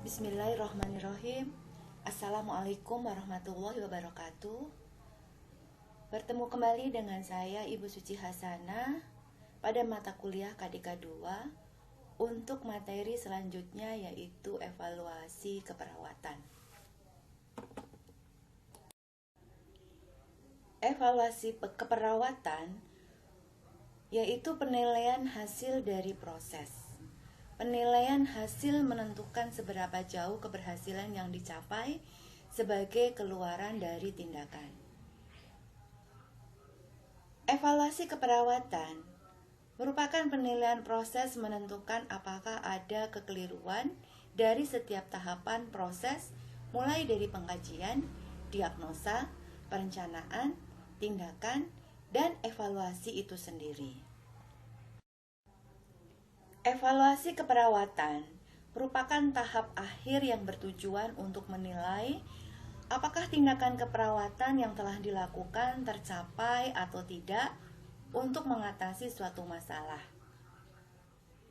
Bismillahirrahmanirrahim. Assalamualaikum warahmatullahi wabarakatuh. Bertemu kembali dengan saya Ibu Suci Hasanah pada mata kuliah KDK 2 untuk materi selanjutnya, yaitu evaluasi keperawatan. Evaluasi keperawatan yaitu penilaian hasil dari proses. Penilaian hasil menentukan seberapa jauh keberhasilan yang dicapai sebagai keluaran dari tindakan. Evaluasi keperawatan merupakan penilaian proses menentukan apakah ada kekeliruan dari setiap tahapan proses, mulai dari pengkajian, diagnosa, perencanaan, tindakan, dan evaluasi itu sendiri. Evaluasi keperawatan merupakan tahap akhir yang bertujuan untuk menilai apakah tindakan keperawatan yang telah dilakukan tercapai atau tidak untuk mengatasi suatu masalah.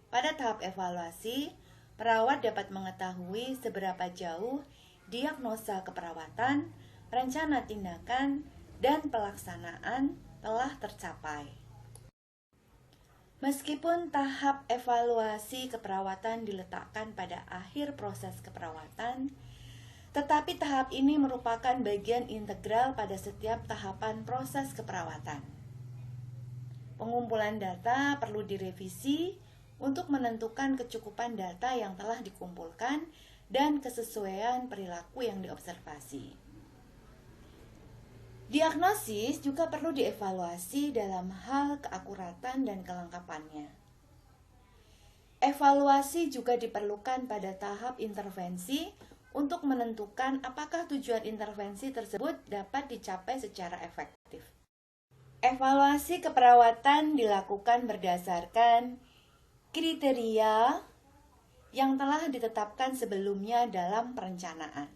Pada tahap evaluasi, perawat dapat mengetahui seberapa jauh diagnosa keperawatan, rencana tindakan, dan pelaksanaan telah tercapai. Meskipun tahap evaluasi keperawatan diletakkan pada akhir proses keperawatan, tetapi tahap ini merupakan bagian integral pada setiap tahapan proses keperawatan. Pengumpulan data perlu direvisi untuk menentukan kecukupan data yang telah dikumpulkan dan kesesuaian perilaku yang diobservasi. Diagnosis juga perlu dievaluasi dalam hal keakuratan dan kelengkapannya. Evaluasi juga diperlukan pada tahap intervensi untuk menentukan apakah tujuan intervensi tersebut dapat dicapai secara efektif. Evaluasi keperawatan dilakukan berdasarkan kriteria yang telah ditetapkan sebelumnya dalam perencanaan.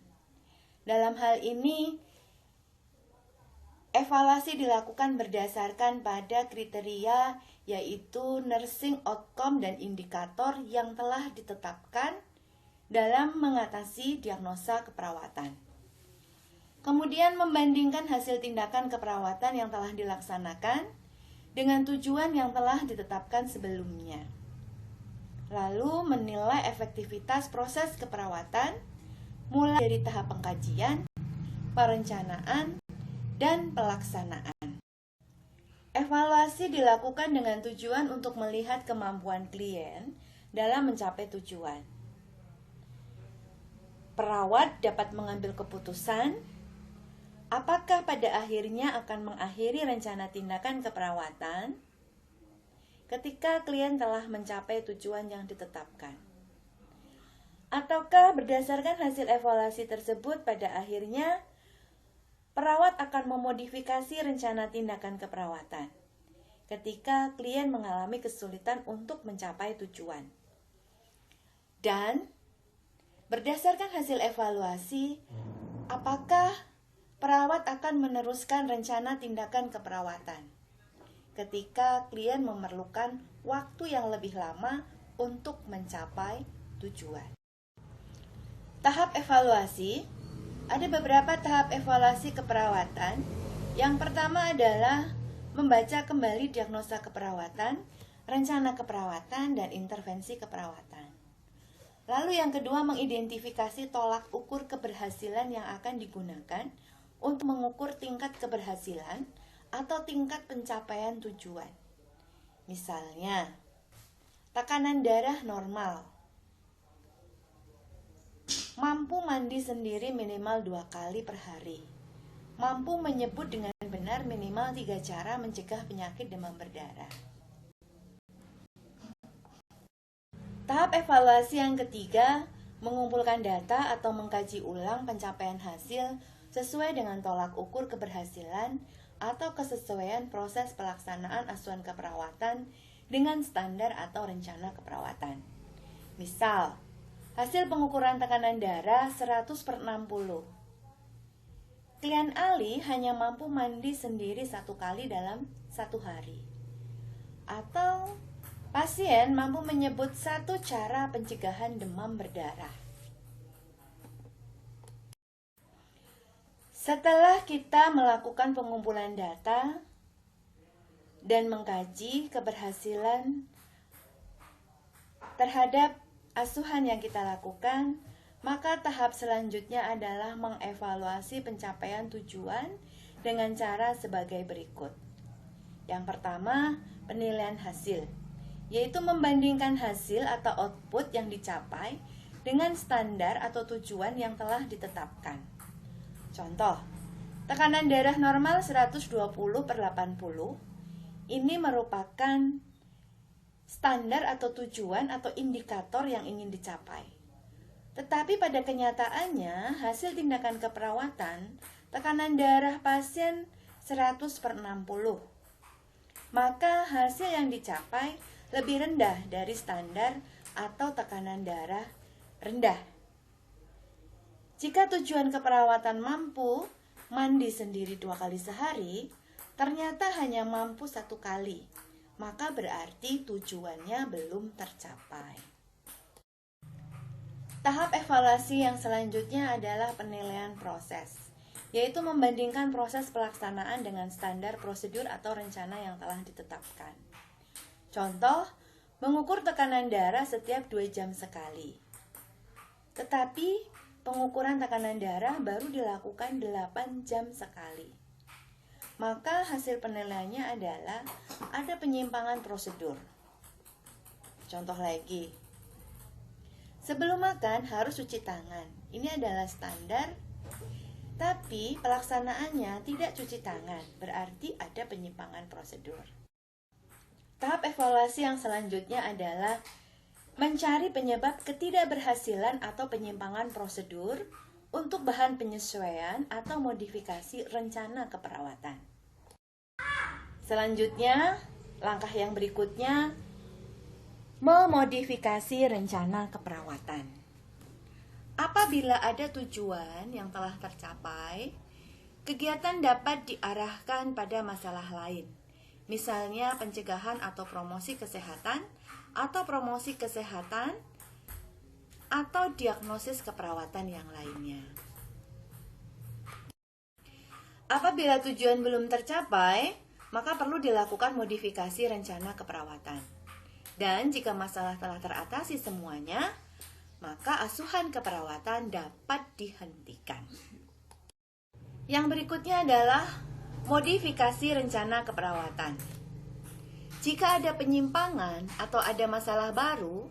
Dalam hal ini, evaluasi dilakukan berdasarkan pada kriteria, yaitu nursing outcome dan indikator yang telah ditetapkan dalam mengatasi diagnosa keperawatan. Kemudian membandingkan hasil tindakan keperawatan yang telah dilaksanakan dengan tujuan yang telah ditetapkan sebelumnya. Lalu menilai efektivitas proses keperawatan mulai dari tahap pengkajian, perencanaan, dan pelaksanaan. Evaluasi dilakukan dengan tujuan untuk melihat kemampuan klien dalam mencapai tujuan. Perawat dapat mengambil keputusan apakah pada akhirnya akan mengakhiri rencana tindakan keperawatan ketika klien telah mencapai tujuan yang ditetapkan. Ataukah berdasarkan hasil evaluasi tersebut pada akhirnya perawat akan memodifikasi rencana tindakan keperawatan ketika klien mengalami kesulitan untuk mencapai tujuan. Dan berdasarkan hasil evaluasi, apakah perawat akan meneruskan rencana tindakan keperawatan ketika klien memerlukan waktu yang lebih lama untuk mencapai tujuan. Tahap evaluasi. Ada beberapa tahap evaluasi keperawatan. Yang pertama adalah membaca kembali diagnosa keperawatan, rencana keperawatan, dan intervensi keperawatan. Lalu yang kedua, mengidentifikasi tolak ukur keberhasilan yang akan digunakan untuk mengukur tingkat keberhasilan atau tingkat pencapaian tujuan. Misalnya, tekanan darah normal, mampu mandi sendiri minimal 2 kali per hari, mampu menyebut dengan benar minimal 3 cara mencegah penyakit demam berdarah. Tahap evaluasi yang ketiga, mengumpulkan data atau mengkaji ulang pencapaian hasil sesuai dengan tolak ukur keberhasilan atau kesesuaian proses pelaksanaan asuhan keperawatan dengan standar atau rencana keperawatan. Misal, hasil pengukuran tekanan darah 100/60. Klien Ali hanya mampu mandi sendiri 1 kali dalam 1 hari. Atau pasien mampu menyebut 1 cara pencegahan demam berdarah. Setelah kita melakukan pengumpulan data dan mengkaji keberhasilan terhadap asuhan yang kita lakukan, maka tahap selanjutnya adalah mengevaluasi pencapaian tujuan dengan cara sebagai berikut. Yang pertama, penilaian hasil, yaitu membandingkan hasil atau output yang dicapai dengan standar atau tujuan yang telah ditetapkan. Contoh, tekanan darah normal 120/80, ini merupakan standar atau tujuan atau indikator yang ingin dicapai. Tetapi pada kenyataannya, hasil tindakan keperawatan, tekanan darah pasien 100/60. Maka hasil yang dicapai lebih rendah dari standar atau tekanan darah rendah. Jika tujuan keperawatan mampu mandi sendiri 2 kali sehari, ternyata hanya mampu 1 kali, maka berarti tujuannya belum tercapai. Tahap evaluasi yang selanjutnya adalah penilaian proses, yaitu membandingkan proses pelaksanaan dengan standar prosedur atau rencana yang telah ditetapkan. Contoh, mengukur tekanan darah setiap 2 jam sekali. Tetapi, pengukuran tekanan darah baru dilakukan 8 jam sekali. Maka hasil penilaiannya adalah ada penyimpangan prosedur. Contoh lagi, sebelum makan harus cuci tangan. Ini adalah standar, tapi pelaksanaannya tidak cuci tangan, berarti ada penyimpangan prosedur. Tahap evaluasi yang selanjutnya adalah mencari penyebab ketidakberhasilan atau penyimpangan prosedur untuk bahan penyesuaian atau modifikasi rencana keperawatan. Selanjutnya, langkah yang berikutnya, memodifikasi rencana keperawatan. Apabila ada tujuan yang telah tercapai, kegiatan dapat diarahkan pada masalah lain, misalnya pencegahan atau promosi kesehatan, atau diagnosis keperawatan yang lainnya. Apabila tujuan belum tercapai, maka perlu dilakukan modifikasi rencana keperawatan. Dan jika masalah telah teratasi semuanya, maka asuhan keperawatan dapat dihentikan. Yang berikutnya adalah modifikasi rencana keperawatan. Jika ada penyimpangan atau ada masalah baru,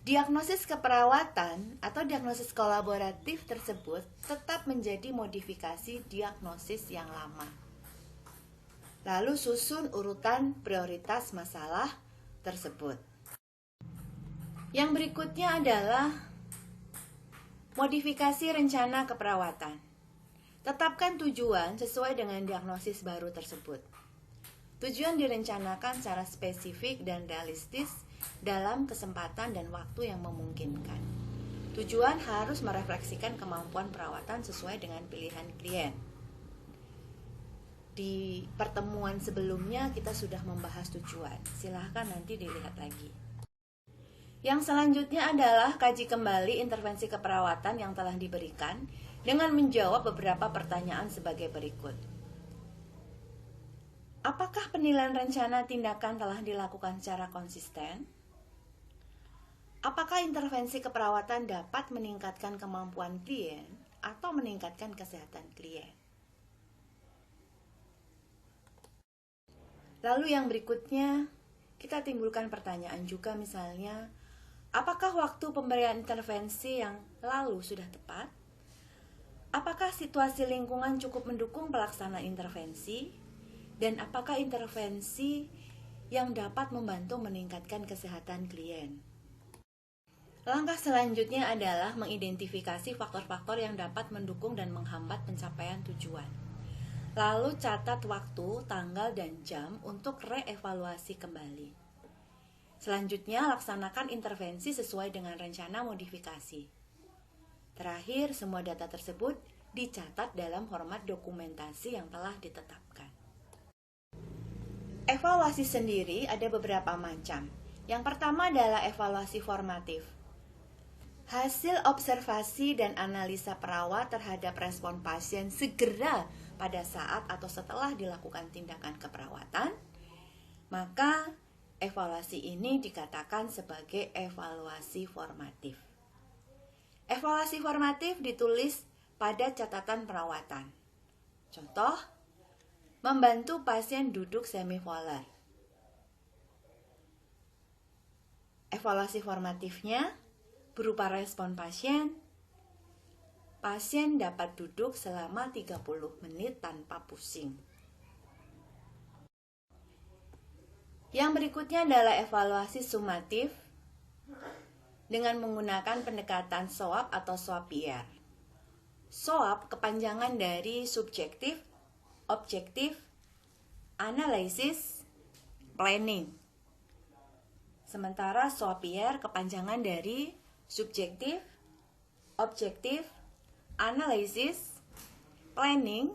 diagnosis keperawatan atau diagnosis kolaboratif tersebut tetap menjadi modifikasi diagnosis yang lama. Lalu susun urutan prioritas masalah tersebut. Yang berikutnya adalah modifikasi rencana keperawatan. Tetapkan tujuan sesuai dengan diagnosis baru tersebut. Tujuan direncanakan secara spesifik dan realistis dalam kesempatan dan waktu yang memungkinkan. Tujuan harus merefleksikan kemampuan perawatan sesuai dengan pilihan klien. Di pertemuan sebelumnya kita sudah membahas tujuan. Silahkan nanti dilihat lagi. Yang selanjutnya adalah kaji kembali intervensi keperawatan yang telah diberikan dengan menjawab beberapa pertanyaan sebagai berikut. Apakah penilaian rencana tindakan telah dilakukan secara konsisten? Apakah intervensi keperawatan dapat meningkatkan kemampuan klien atau meningkatkan kesehatan klien? Lalu yang berikutnya, kita timbulkan pertanyaan juga, misalnya, apakah waktu pemberian intervensi yang lalu sudah tepat? Apakah situasi lingkungan cukup mendukung pelaksanaan intervensi? Dan apakah intervensi yang dapat membantu meningkatkan kesehatan klien? Langkah selanjutnya adalah mengidentifikasi faktor-faktor yang dapat mendukung dan menghambat pencapaian tujuan. Lalu catat waktu, tanggal, dan jam untuk reevaluasi kembali. Selanjutnya, laksanakan intervensi sesuai dengan rencana modifikasi. Terakhir, semua data tersebut dicatat dalam format dokumentasi yang telah ditetapkan. Evaluasi sendiri ada beberapa macam. Yang pertama adalah evaluasi formatif. Hasil observasi dan analisa perawat terhadap respon pasien segera pada saat atau setelah dilakukan tindakan keperawatan, maka evaluasi ini dikatakan sebagai evaluasi formatif. Evaluasi formatif ditulis pada catatan perawatan. Contoh, membantu pasien duduk semivolar. Evaluasi formatifnya berupa respon pasien. Pasien dapat duduk selama 30 menit tanpa pusing. Yang berikutnya adalah evaluasi sumatif dengan menggunakan pendekatan SOAP atau SWOP-PR. SOAP kepanjangan dari subjektif, objektif, analisis, planning. Sementara SWOP-PR kepanjangan dari subjektif, objektif, analisis, planning,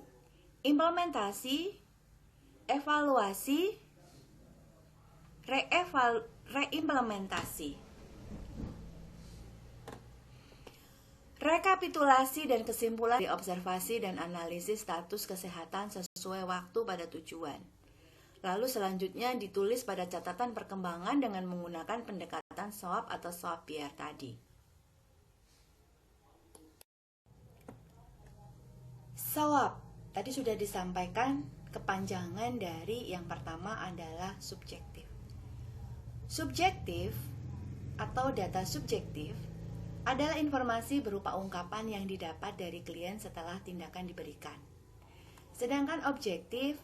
implementasi, evaluasi, reimplementasi. Rekapitulasi dan kesimpulan dari observasi dan analisis status kesehatan sesuai waktu pada tujuan. Lalu selanjutnya ditulis pada catatan perkembangan dengan menggunakan pendekatan SOAP atau SWOP-PR tadi. SOAP tadi sudah disampaikan, kepanjangan dari yang pertama adalah subjektif. Subjektif atau data subjektif adalah informasi berupa ungkapan yang didapat dari klien setelah tindakan diberikan. Sedangkan objektif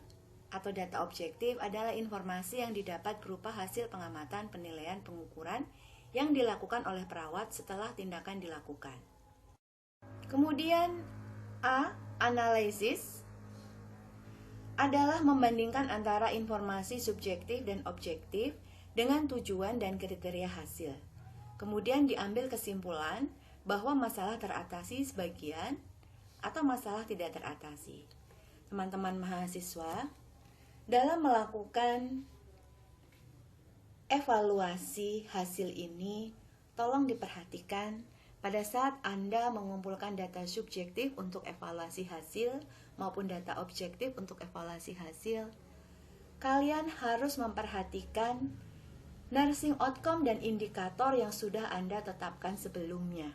atau data objektif adalah informasi yang didapat berupa hasil pengamatan, penilaian, pengukuran yang dilakukan oleh perawat setelah tindakan dilakukan. Kemudian A, analisis adalah membandingkan antara informasi subjektif dan objektif dengan tujuan dan kriteria hasil. Kemudian diambil kesimpulan bahwa masalah teratasi sebagian atau masalah tidak teratasi. Teman-teman mahasiswa, dalam melakukan evaluasi hasil ini, tolong diperhatikan pada saat Anda mengumpulkan data subjektif untuk evaluasi hasil maupun data objektif untuk evaluasi hasil, kalian harus memperhatikan nursing outcome dan indikator yang sudah Anda tetapkan sebelumnya.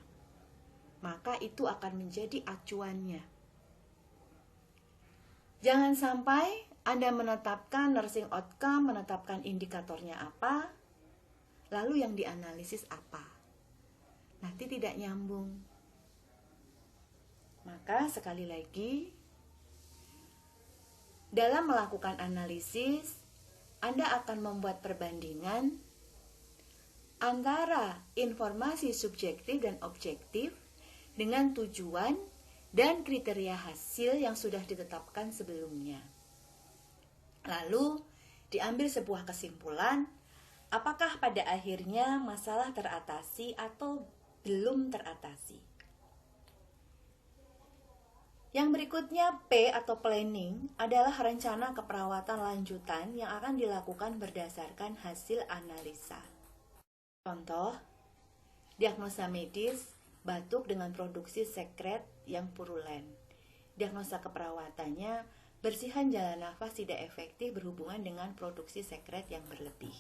Maka itu akan menjadi acuannya. Jangan sampai Anda menetapkan nursing outcome, menetapkan indikatornya apa, lalu yang dianalisis apa. Nanti tidak nyambung. Maka sekali lagi, dalam melakukan analisis, Anda akan membuat perbandingan antara informasi subjektif dan objektif dengan tujuan dan kriteria hasil yang sudah ditetapkan sebelumnya. Lalu diambil sebuah kesimpulan, apakah pada akhirnya masalah teratasi atau belum teratasi. Yang berikutnya P atau planning adalah rencana keperawatan lanjutan yang akan dilakukan berdasarkan hasil analisa. Contoh, diagnosa medis batuk dengan produksi sekret yang purulen. Diagnosa keperawatannya bersihan jalan nafas tidak efektif berhubungan dengan produksi sekret yang berlebih.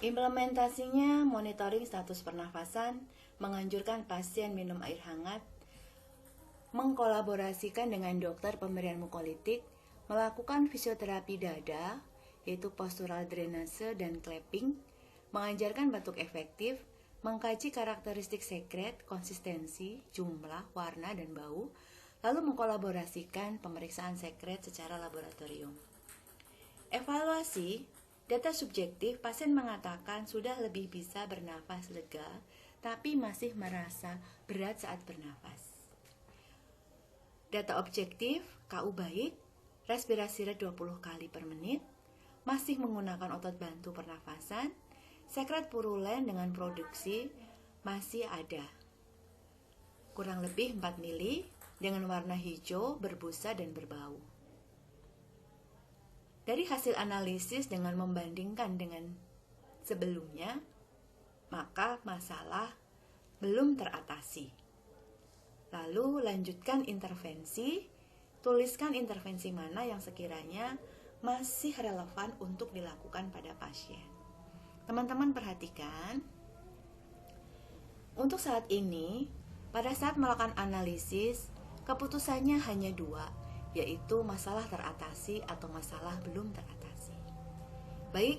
Implementasinya monitoring status pernafasan, menganjurkan pasien minum air hangat, mengkolaborasikan dengan dokter pemberian mukolitik, melakukan fisioterapi dada, yaitu postural drainase dan clapping, mengajarkan batuk efektif, mengkaji karakteristik sekret, konsistensi, jumlah, warna, dan bau, lalu mengkolaborasikan pemeriksaan sekret secara laboratorium. Evaluasi, data subjektif, pasien mengatakan sudah lebih bisa bernafas lega, tapi masih merasa berat saat bernafas. Data objektif, KU baik, respirasi rate 20 kali per menit, masih menggunakan otot bantu pernafasan, sekret purulen dengan produksi masih ada. Kurang lebih 4 mili, dengan warna hijau, berbusa, dan berbau. Dari hasil analisis dengan membandingkan dengan sebelumnya, maka masalah belum teratasi. Lalu lanjutkan intervensi, tuliskan intervensi mana yang sekiranya masih relevan untuk dilakukan pada pasien. Teman-teman perhatikan, untuk saat ini, pada saat melakukan analisis, keputusannya hanya dua, yaitu masalah teratasi atau masalah belum teratasi. Baik,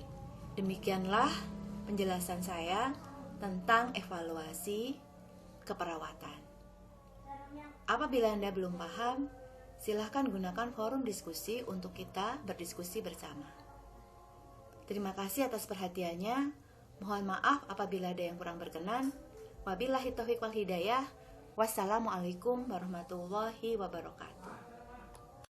demikianlah penjelasan saya tentang evaluasi keperawatan. Apabila Anda belum paham, silahkan gunakan forum diskusi untuk kita berdiskusi bersama. Terima kasih atas perhatiannya. Mohon maaf apabila ada yang kurang berkenan. Wabillahi taufiq wal hidayah. Wassalamualaikum warahmatullahi wabarakatuh.